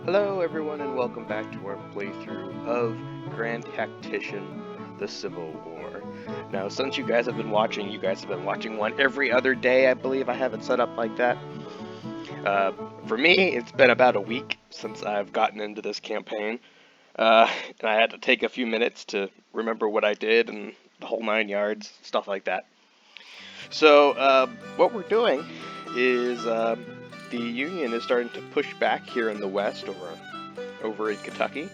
Hello everyone and welcome back to our playthrough of Grand Tactician, the Civil War. Now since you guys have been watching one every other day, I believe I have it set up like that. For me, it's been about a week since I've gotten into this campaign, and I had to take a few minutes to remember what I did and the whole 9 yards, stuff like that. So what we're doing is the Union is starting to push back here in the west over in Kentucky.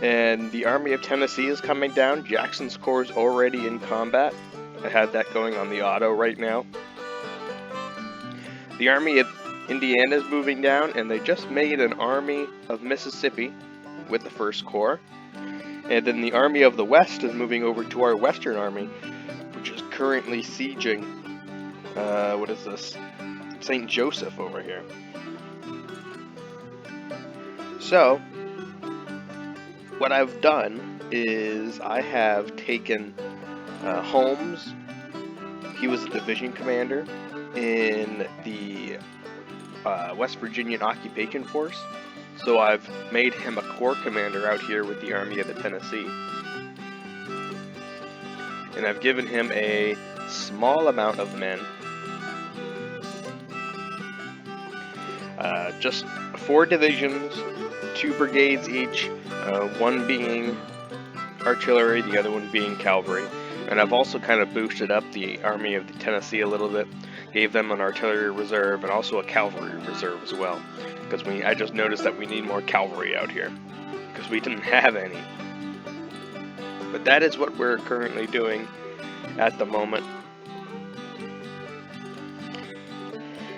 And the Army of Tennessee is coming down. Jackson's Corps is already in combat. I had that going on the auto right now. The Army of Indiana is moving down, and they just made an Army of Mississippi with the 1st Corps. And then the Army of the West is moving over to our Western Army, which is currently sieging what is this? St. Joseph over here. So, what I've done is I have taken Holmes. He was a division commander in the West Virginian Occupation Force. So I've made him a corps commander out here with the Army of the Tennessee. And I've given him a small amount of men. Just 4 divisions, 2 brigades each, one being artillery, the other one being cavalry. And I've also kind of boosted up the Army of the Tennessee a little bit, gave them an artillery reserve and also a cavalry reserve as well. Because I just noticed that we need more cavalry out here, because we didn't have any. But that is what we're currently doing at the moment.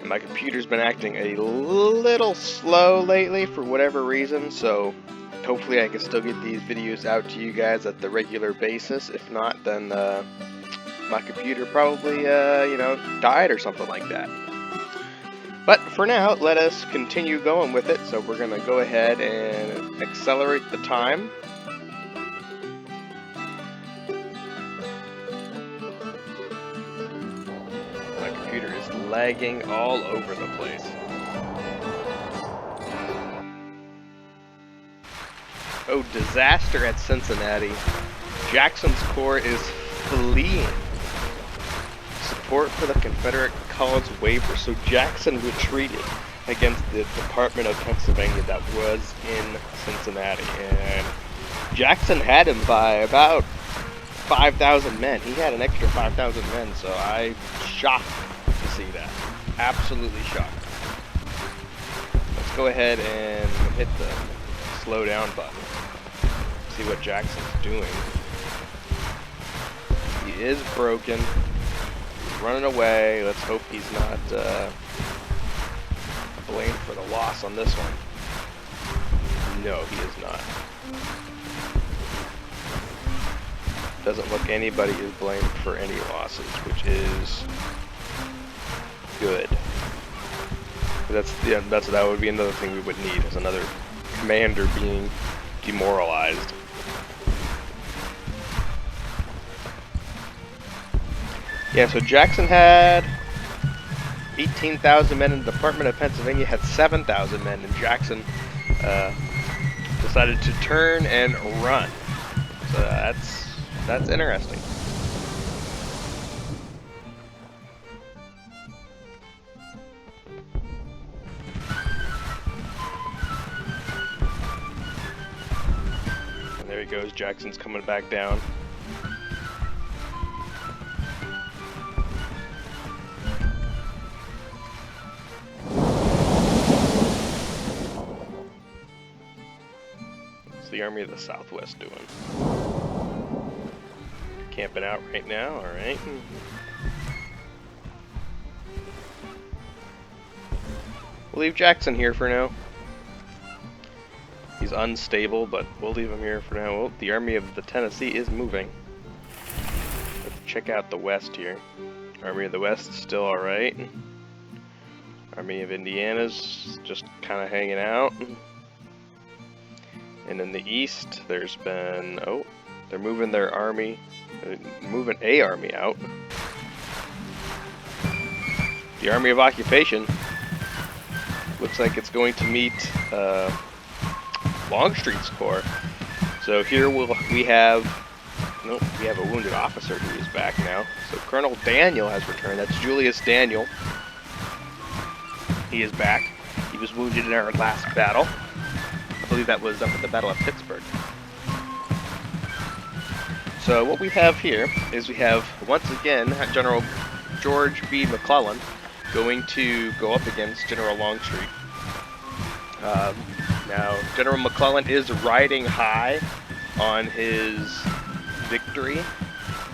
My computer's been acting a little slow lately for whatever reason, so hopefully I can still get these videos out to you guys at the regular basis. If not, then my computer probably, died or something like that. But for now, let us continue going with it. So we're going to go ahead and accelerate the time. My computer is lagging all over the place. Oh, disaster at Cincinnati. Jackson's Corps is fleeing. Support for the Confederate cause wavers, so Jackson retreated against the Department of Pennsylvania that was in Cincinnati. And Jackson had him by about 5,000 men. He had an extra 5,000 men, so I'm shocked to see that. Absolutely shocked. Let's go ahead and hit the slow down button. See what Jackson's doing. He is broken. He's running away. Let's hope he's not blamed for the loss on this one. No, he is not. Doesn't look anybody is blamed for any losses, which is good. That would be another thing we would need, is another commander being demoralized. Yeah, so Jackson had 18,000 men, and the Department of Pennsylvania had 7,000 men, and Jackson decided to turn and run. So that's interesting. And there he goes, Jackson's coming back down. The Army of the Southwest doing? Camping out right now, alright. We'll leave Jackson here for now. He's unstable, but we'll leave him here for now. Well, the Army of the Tennessee is moving. Let's check out the West here. Army of the West is still alright. Army of Indiana's just kind of hanging out. And in the east, there's been, they're moving their army, moving a army out. The Army of Occupation looks like it's going to meet Longstreet's Corps. So here we have a wounded officer who is back now. So Colonel Daniel has returned. That's Julius Daniel. He is back. He was wounded in our last battle. I believe that was up at the Battle of Pittsburgh. So what we have here is we have, once again, General George B. McClellan going to go up against General Longstreet. Now, General McClellan is riding high on his victory,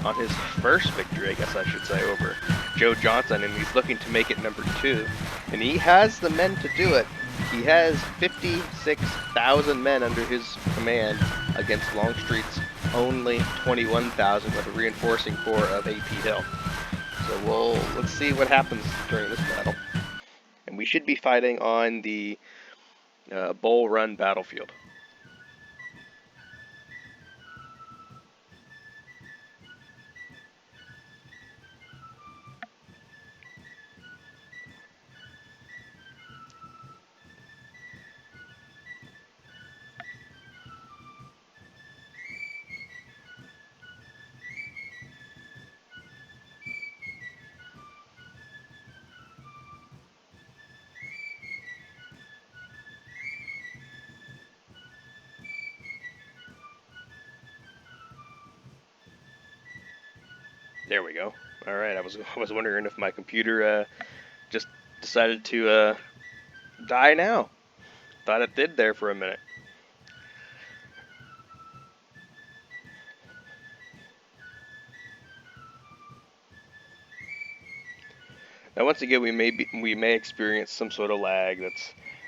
on his first victory, I guess I should say, over Joe Johnson, and he's looking to make it number 2. And he has the men to do it. He has 56,000 men under his command against Longstreet's only 21,000 with a reinforcing corps of A.P. Hill. So let's see what happens during this battle. And we should be fighting on the Bull Run battlefield. There we go. All right, I was wondering if my computer just decided to die now. Thought it did there for a minute. Now, once again, we may experience some sort of lag.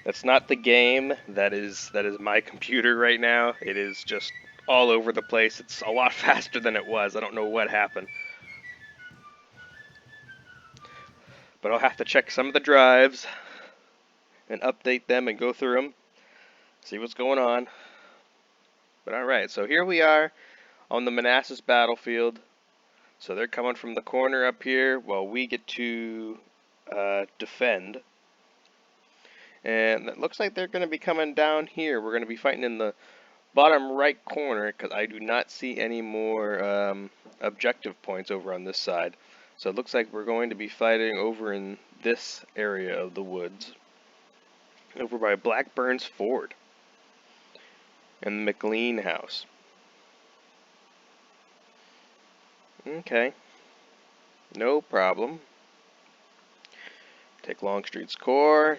That's not the game. That is my computer right now. It is just all over the place. It's a lot faster than it was. I don't know what happened. But I'll have to check some of the drives and update them and go through them, see what's going on. But alright, so here we are on the Manassas battlefield. So they're coming from the corner up here while we get to defend. And it looks like they're going to be coming down here. We're going to be fighting in the bottom right corner because I do not see any more objective points over on this side. So it looks like we're going to be fighting over in this area of the woods, over by Blackburn's Ford and the McLean house. Okay, no problem. Take Longstreet's Corps.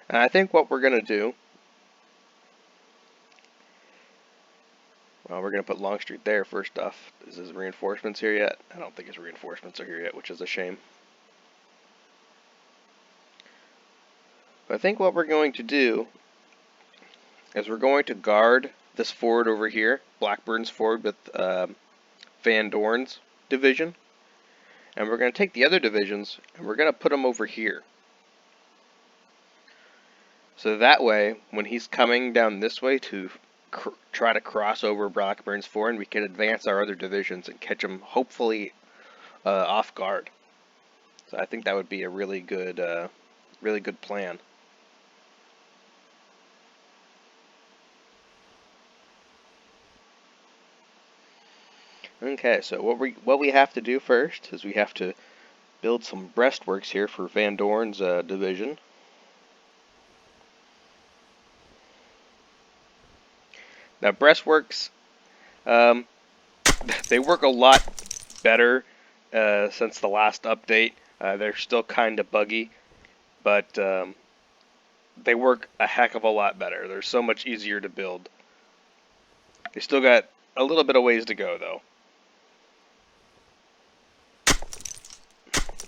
And I think what we're going to do, well, we're going to put Longstreet there first off. Is his reinforcements here yet? I don't think his reinforcements are here yet, which is a shame. But I think what we're going to do is we're going to guard this ford over here, Blackburn's Ford with Van Dorn's division. And we're going to take the other divisions and we're going to put them over here. So that way, when he's coming down this way to try to cross over Blackburn's Ford, we can advance our other divisions and catch them, hopefully, off guard. So I think that would be a really good plan. Okay, so what we have to do first is we have to build some breastworks here for Van Dorn's division. Now breastworks, they work a lot better since the last update. They're still kind of buggy, but they work a heck of a lot better. They're so much easier to build. They still got a little bit of ways to go, though.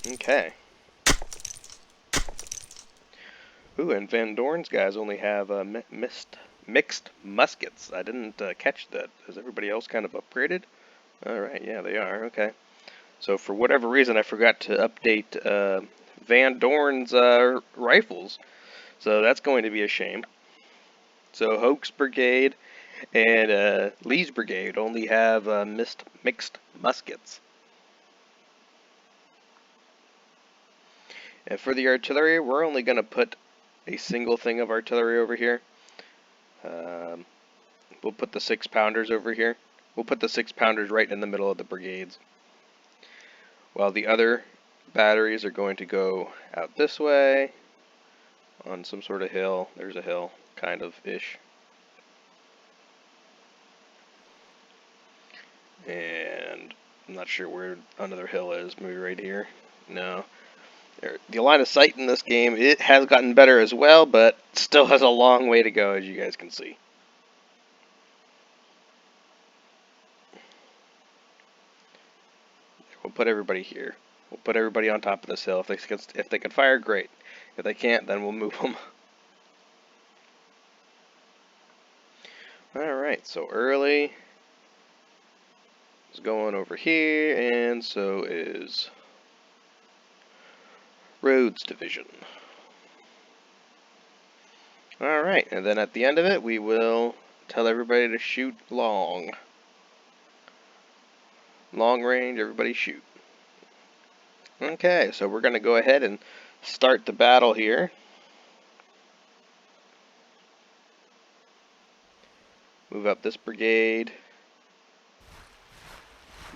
Okay. Ooh, and Van Dorn's guys only have mixed muskets. I didn't catch that. Is everybody else kind of upgraded? Alright, yeah, they are. Okay. So for whatever reason, I forgot to update Van Dorn's rifles. So that's going to be a shame. So Hoke's Brigade and Lee's Brigade only have mixed muskets. And for the artillery, we're only going to put a single thing of artillery over here. We'll put the 6-pounders over here. We'll put the 6-pounders right in the middle of the brigades, while the other batteries are going to go out this way on some sort of hill. There's a hill, kind of ish. And I'm not sure where another hill is. Maybe right here? No. The line of sight in this game, it has gotten better as well, but still has a long way to go, as you guys can see. We'll put everybody here. We'll put everybody on top of this hill. If they can fire, great. If they can't, then we'll move them. Alright, so Early is going over here, and so is Rhodes Division. Alright, and then at the end of it, we will tell everybody to shoot long. Long range, everybody shoot. Okay, so we're going to go ahead and start the battle here. Move up this brigade.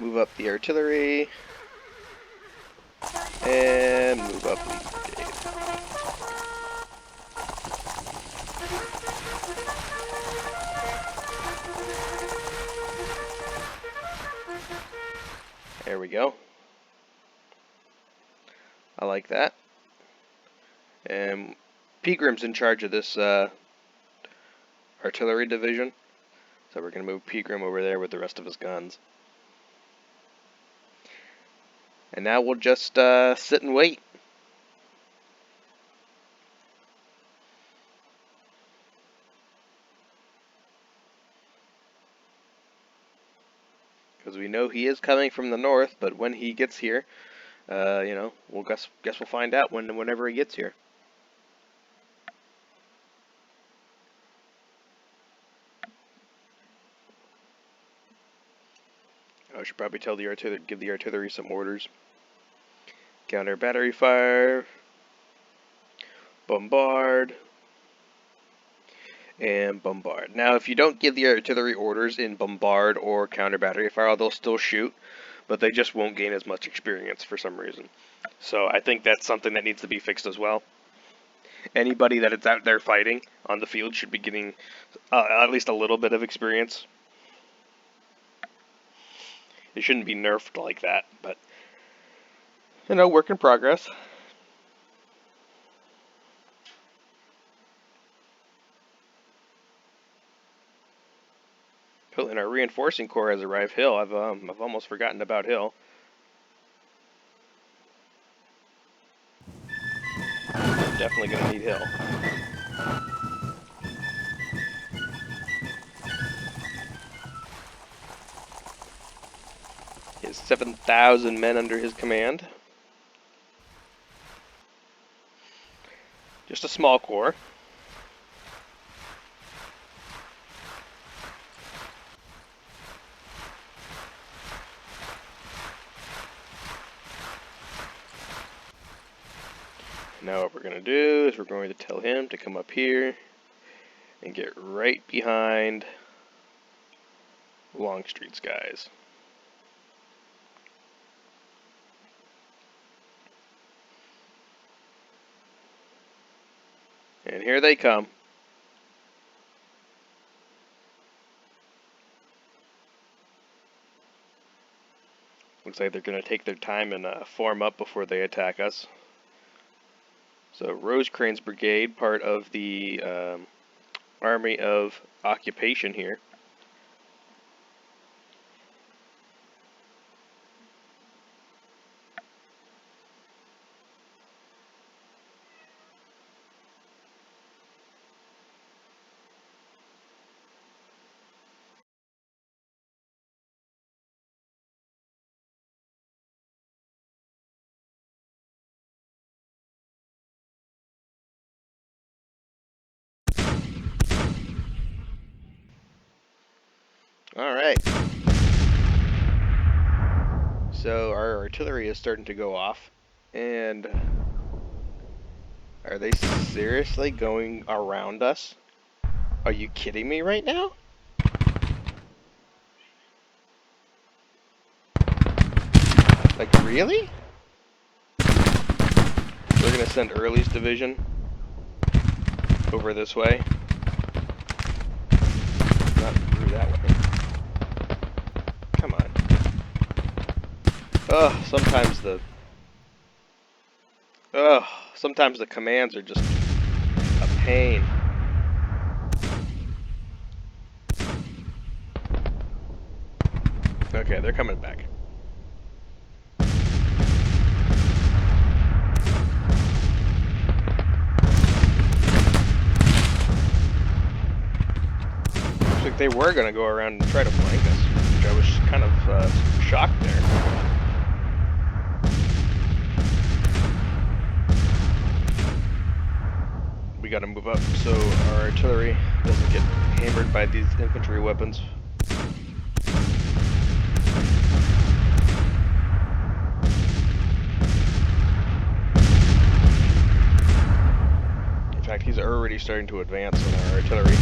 Move up the artillery. And move up the brigade. There we go. I like that. And Pegram's in charge of this artillery division. So we're going to move Pegram over there with the rest of his guns. And now we'll just sit and wait. Because we know he is coming from the north, but when he gets here, you know, we'll guess we'll find out whenever he gets here. I should probably tell the artillery, give the artillery some orders. Counter battery fire, bombard, and bombard. Now, if you don't give the artillery orders in bombard or counter battery fire, they'll still shoot, but they just won't gain as much experience for some reason. So I think that's something that needs to be fixed as well. Anybody that is out there fighting on the field should be getting at least a little bit of experience. It shouldn't be nerfed like that, but, you know, work in progress. Oh, and our reinforcing corps has arrived. Hill. I've almost forgotten about Hill. Definitely gonna need Hill. He has 7,000 men under his command. Just a small corps. Now what we're going to do is we're going to tell him to come up here and get right behind Longstreet's guys. And here they come. Looks like they're going to take their time and form up before they attack us. So Rosecrans Brigade, part of the Army of Occupation here. Alright. So our artillery is starting to go off, and Are they seriously going around us? Are you kidding me right now? Like, really? We're gonna send Early's division over this way. Not through that way. Come on. Sometimes the commands are just a pain. Okay, they're coming back. Looks like they were gonna go around and try to flank us, which I was kind of shocked there. We gotta move up so our artillery doesn't get hammered by these infantry weapons. In fact, he's already starting to advance on our artillery.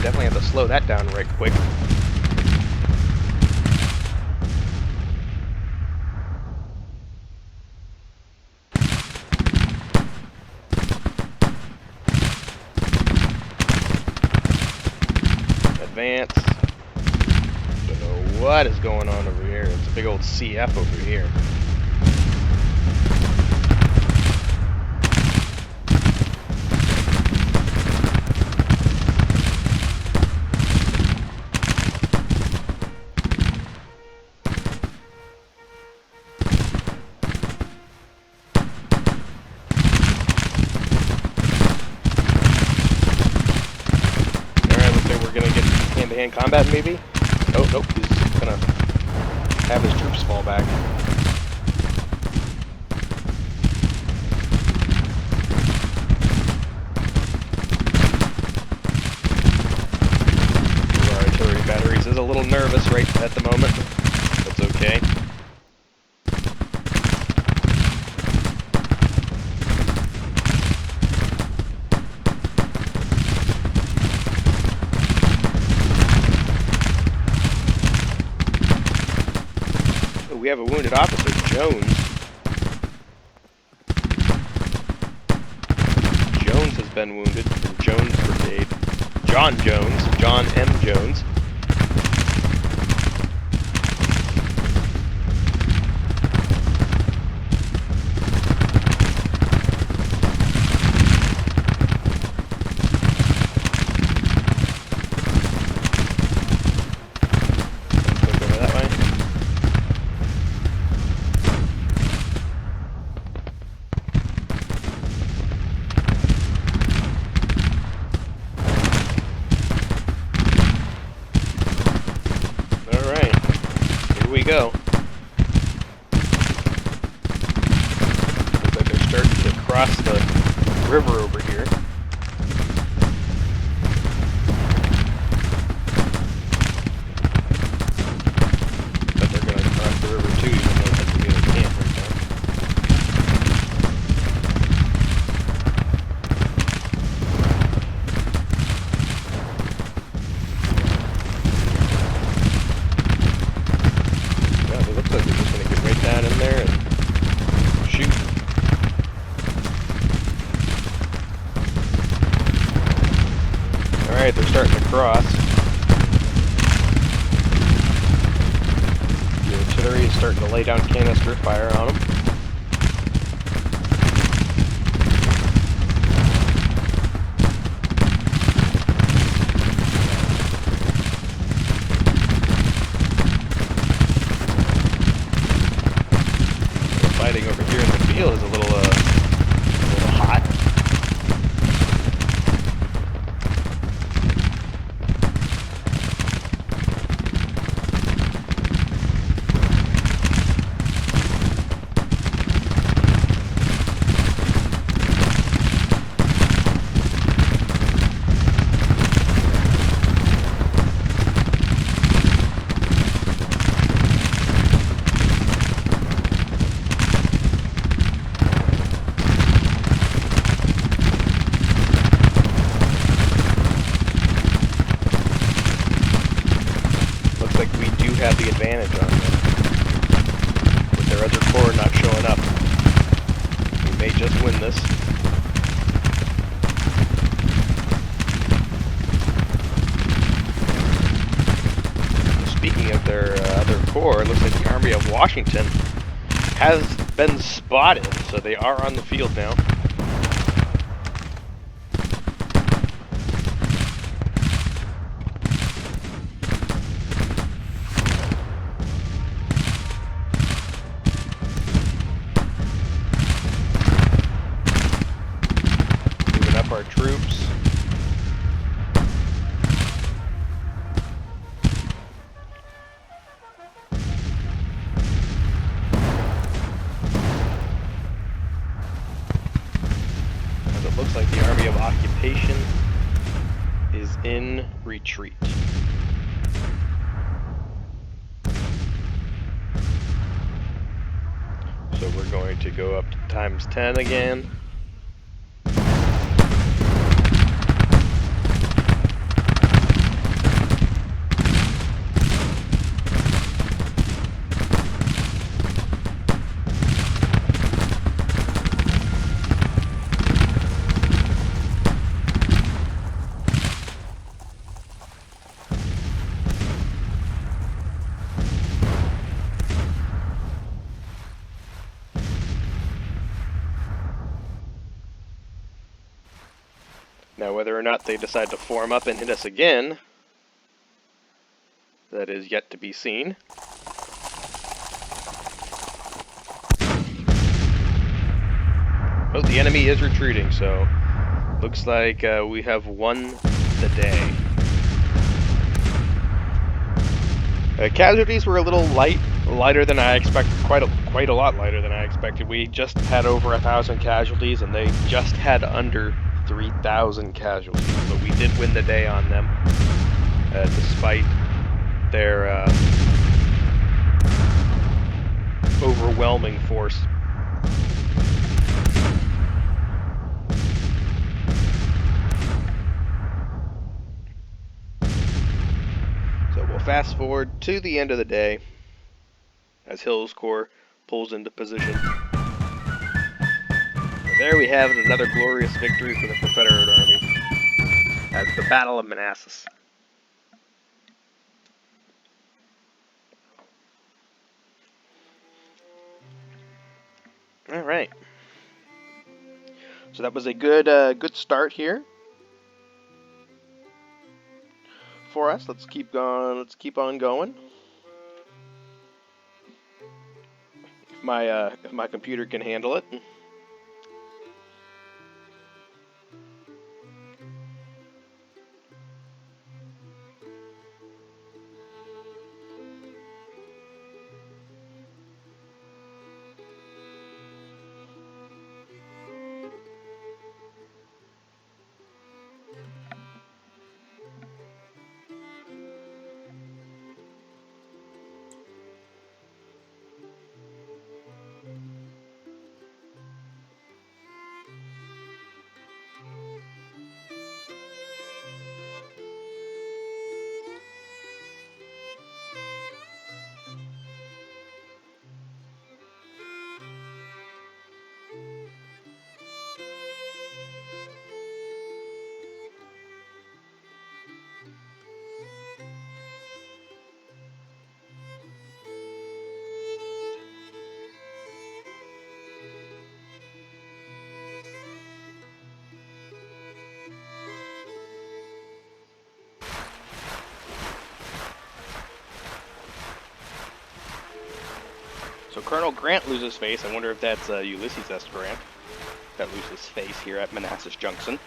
Definitely have to slow that down right quick. Advance. Don't know what is going on over here. It's a big old CF over here. Hand combat maybe? Oh, nope, he's gonna have his troops fall back. Our artillery batteries is a little nervous right at the moment. That's okay. We have a wounded officer, Jones. Jones has been wounded from Jones Brigade. John Jones, John M. Jones. Go. Looks like they're starting to cross the river over here. But they're going to cross the river too, even though that's the other camp right now. Down in there and shoot. Alright, they're starting to cross. The artillery is starting to lay down canister fire on them. Fighting over here in the field is a little hot. have the advantage on them, with their other corps not showing up. We may just win this. Speaking of their other corps, it looks like the Army of Washington has been spotted, so they are on the field now. Moving up our troops. Looks like the Army of Occupation is in retreat. So we're going to go up to times 10 again. Now, whether or not they decide to form up and hit us again, that is yet to be seen. Oh, the enemy is retreating, so looks like we have won the day. Casualties were a little lighter than I expected, quite a lot lighter than I expected. We just had over 1,000 casualties, and they just had under 3,000 casualties, but we did win the day on them, despite their overwhelming force. So we'll fast forward to the end of the day as Hill's Corps pulls into position. There we have it, another glorious victory for the Confederate Army at the Battle of Manassas. All right. So that was a good start here for us. Let's keep going. Let's keep on going. If my computer can handle it. So Colonel Grant loses face. I wonder if that's Ulysses S. Grant that loses face here at Manassas Junction.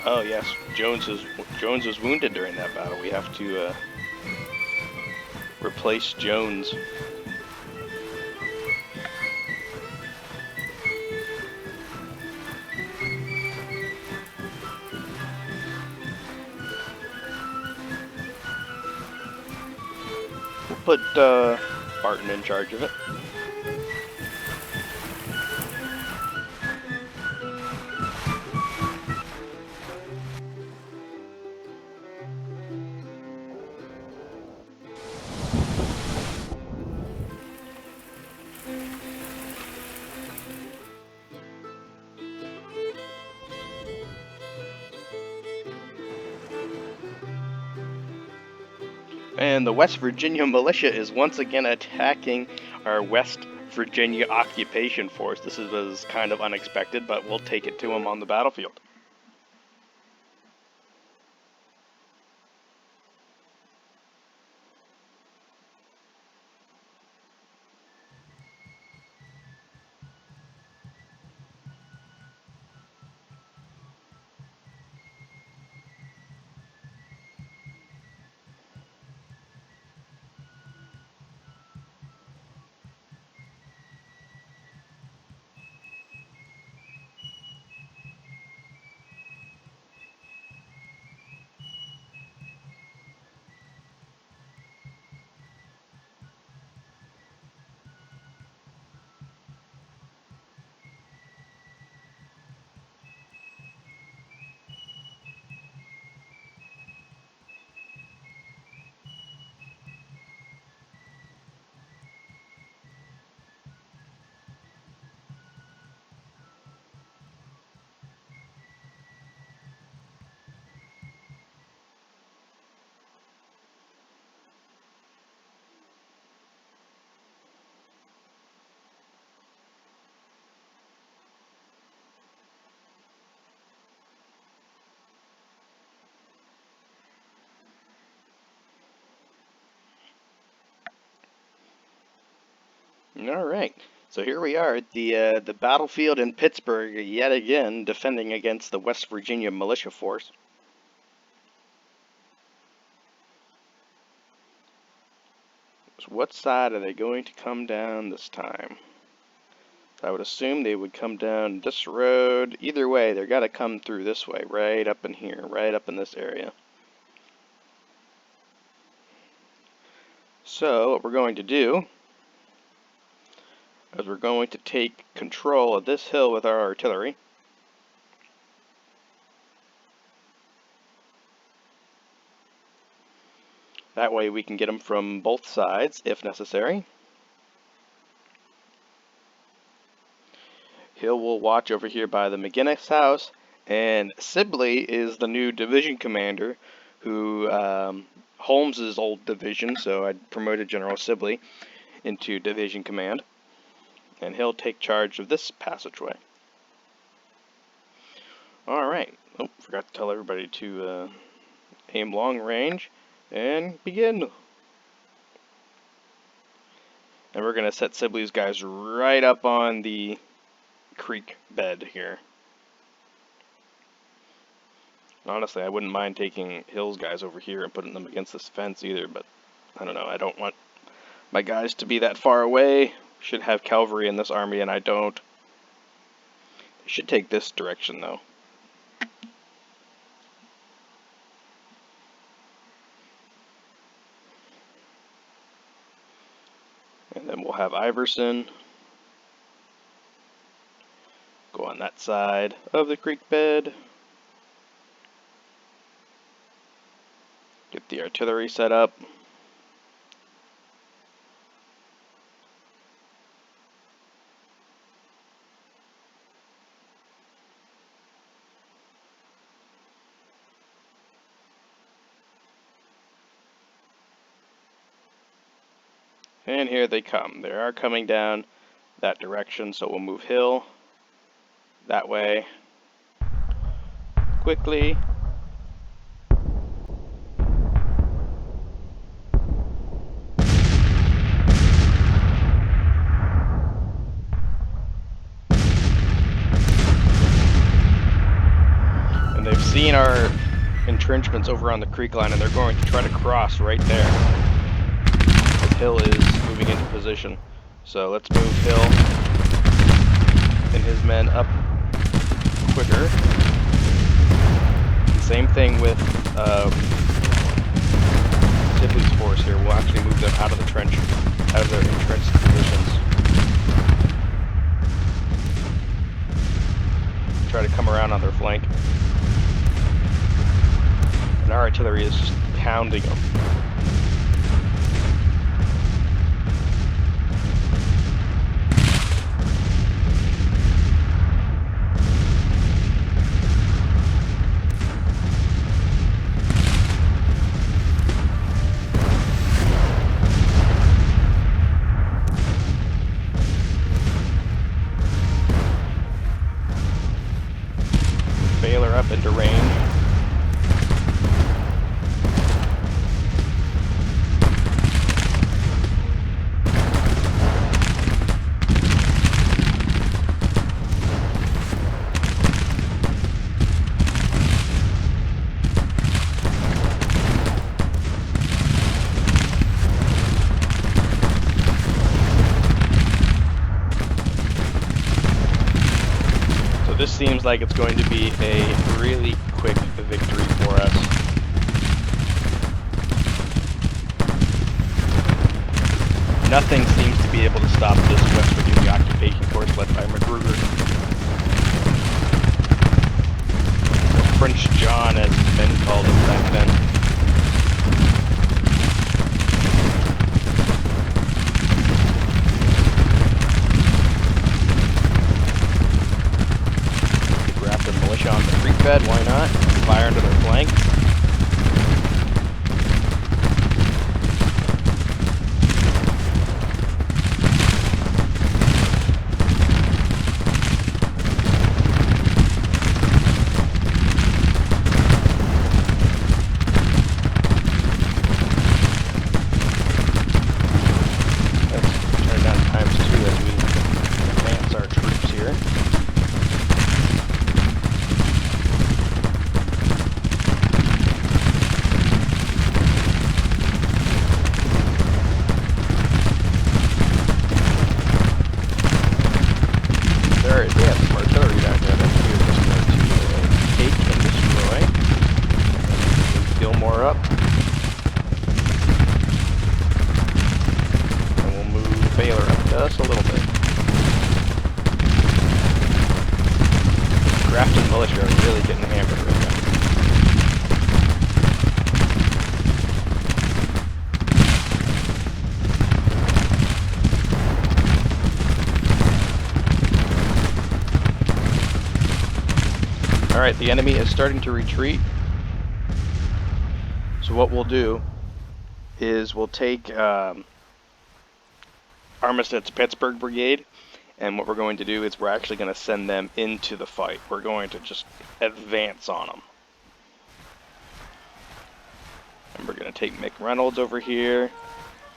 Oh yes, Jones was wounded during that battle. We have to replace Jones. We'll put Barton in charge of it. And the West Virginia militia is once again attacking our West Virginia occupation force. This was kind of unexpected, but we'll take it to them on the battlefield. All right, so here we are at the battlefield in Pittsburgh, yet again defending against the West Virginia militia force. So what side are they going to come down this time? I would assume they would come down this road. Either way, they're got to come through this way, right up in here, right up in this area. So what we're going to do is we're going to take control of this hill with our artillery. That way we can get them from both sides if necessary. Hill will watch over here by the McGinnis house, and Sibley is the new division commander who Holmes's old division, so I promoted General Sibley into division command, and he'll take charge of this passageway. Alright, oh, forgot to tell everybody to aim long range and begin. And we're going to set Sibley's guys right up on the creek bed here. Honestly, I wouldn't mind taking Hill's guys over here and putting them against this fence either, but I don't know, I don't want my guys to be that far away. Should have cavalry in this army, and I don't. They should take this direction, though. And then we'll have Iverson go on that side of the creek bed. Get the artillery set up. And here they come. They are coming down that direction, so we'll move Hill that way quickly. And they've seen our entrenchments over on the creek line, and they're going to try to cross right there. Hill is moving into position, so let's move Hill and his men up quicker. Same thing with Sibley's force here. We'll actually move them out of the trench, out of their entrenched positions. Try to come around on their flank. And our artillery is just pounding them. up into range. This seems like it's going to be a really quick victory for us. Nothing seems to be able to stop this West Virginia occupation force led by Magruder. Or Prince John, as men called him back then. On the creek bed, why not? Fire into their flank. Let's turn down times 2 as we advance our troops here. Just a little bit. Craft and militia are really getting hammered right now. Alright, the enemy is starting to retreat. So what we'll do is we'll take Armistead's Pittsburgh Brigade, and what we're going to do is we're actually going to send them into the fight. We're going to just advance on them. And we're going to take Mick Reynolds over here,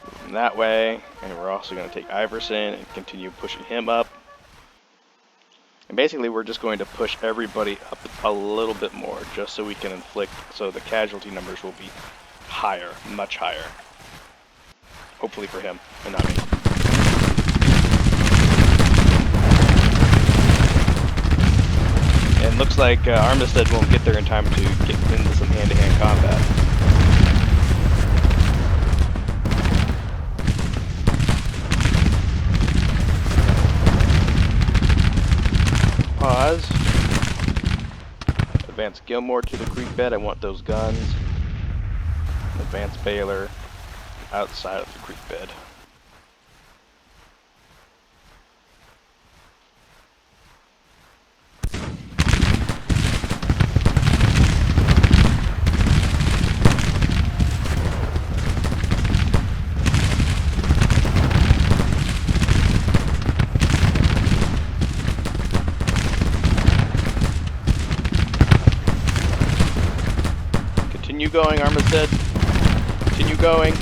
move him that way, and we're also going to take Iverson and continue pushing him up. And basically we're just going to push everybody up a little bit more, just so we can inflict, so the casualty numbers will be higher, much higher. Hopefully for him, and not me. And looks like Armistead won't get there in time to get into some hand-to-hand combat. Pause. Advance Gilmore to the creek bed. I want those guns. Advance Baylor outside of the creek bed. Continue going, Armistead. Continue going.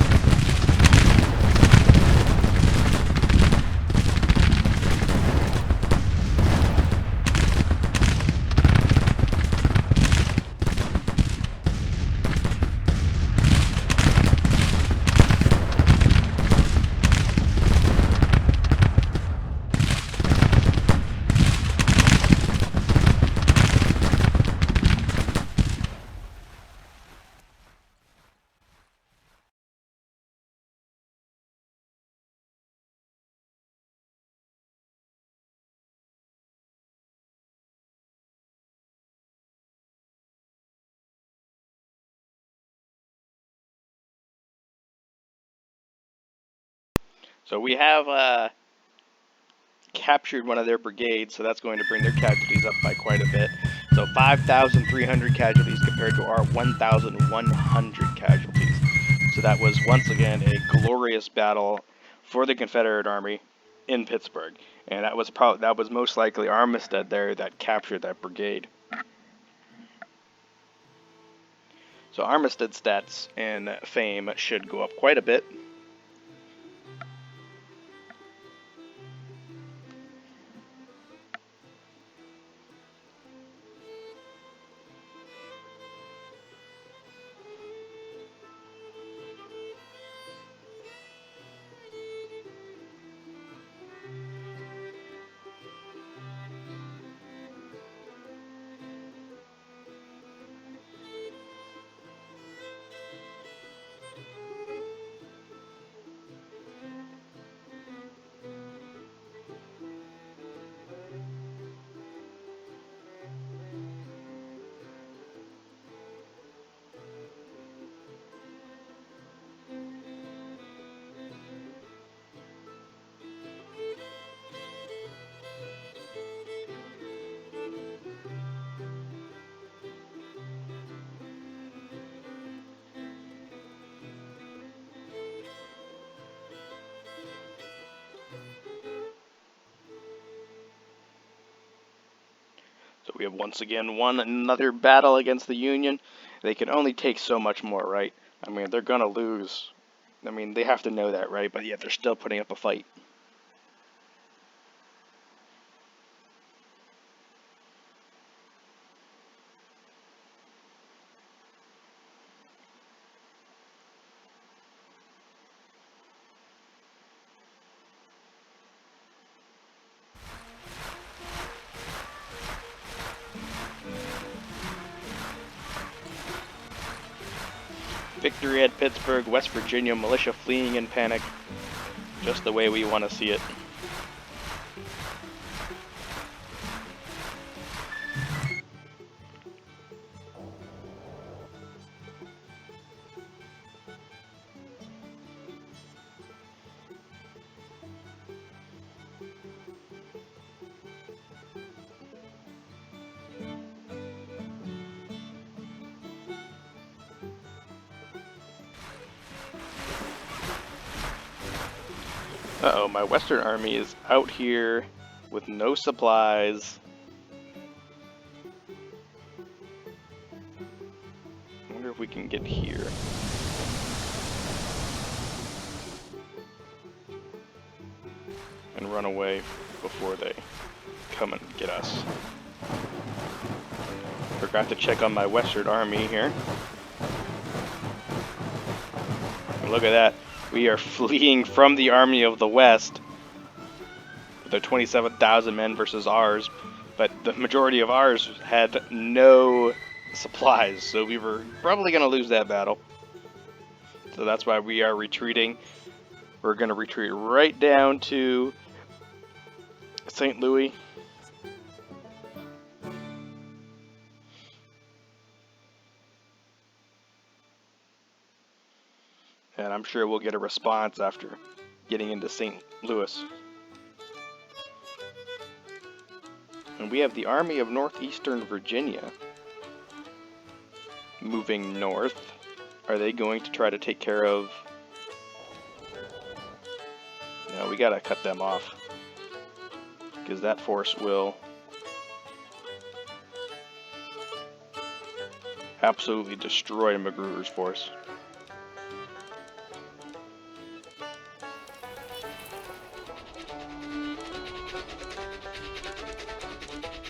So we have captured one of their brigades, so that's going to bring their casualties up by quite a bit. So 5,300 casualties compared to our 1,100 casualties. So that was once again a glorious battle for the Confederate Army in Pittsburgh, and that was most likely Armistead there that captured that brigade. So Armistead stats and fame should go up quite a bit. So we have once again won another battle against the Union. They can only take so much more, right? I mean, they're gonna lose. I mean, they have to know that, right? But yet they're still putting up a fight. Victory at Pittsburgh, West Virginia, militia fleeing in panic. Just the way we want to see it. Uh-oh, my Western Army is out here with no supplies. I wonder if we can get here. And run away before they come and get us. Forgot to check on my Western Army here. And look at that. We are fleeing from the Army of the West with their 27,000 men versus ours, but the majority of ours had no supplies, so we were probably going to lose that battle. So that's why we are retreating. We're going to retreat right down to St. Louis. And I'm sure we'll get a response after getting into St. Louis. And we have the Army of Northeastern Virginia moving north. Are they going to try to take care of... No, we gotta cut them off. Because that force will absolutely destroy Magruder's force.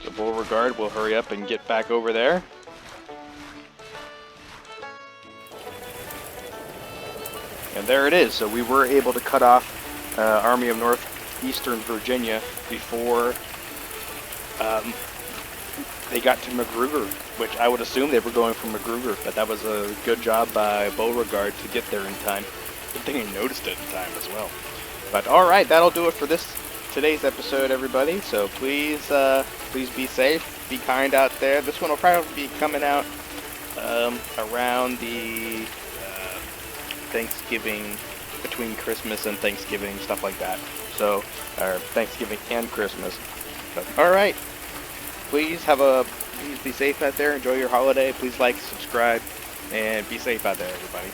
So Beauregard will hurry up and get back over there. And there it is. So we were able to cut off Army of Northeastern Virginia before they got to Magruder, which I would assume they were going from Magruder, but that was a good job by Beauregard to get there in time. Good thing he noticed it in time as well. But alright, that'll do it for today's episode, everybody. So please be safe, be kind out there. This one will probably be coming out around the Thanksgiving, between Christmas and Thanksgiving, stuff like that. So, or Thanksgiving and Christmas. But alright, please be safe out there, enjoy your holiday, please like, subscribe, and be safe out there, everybody.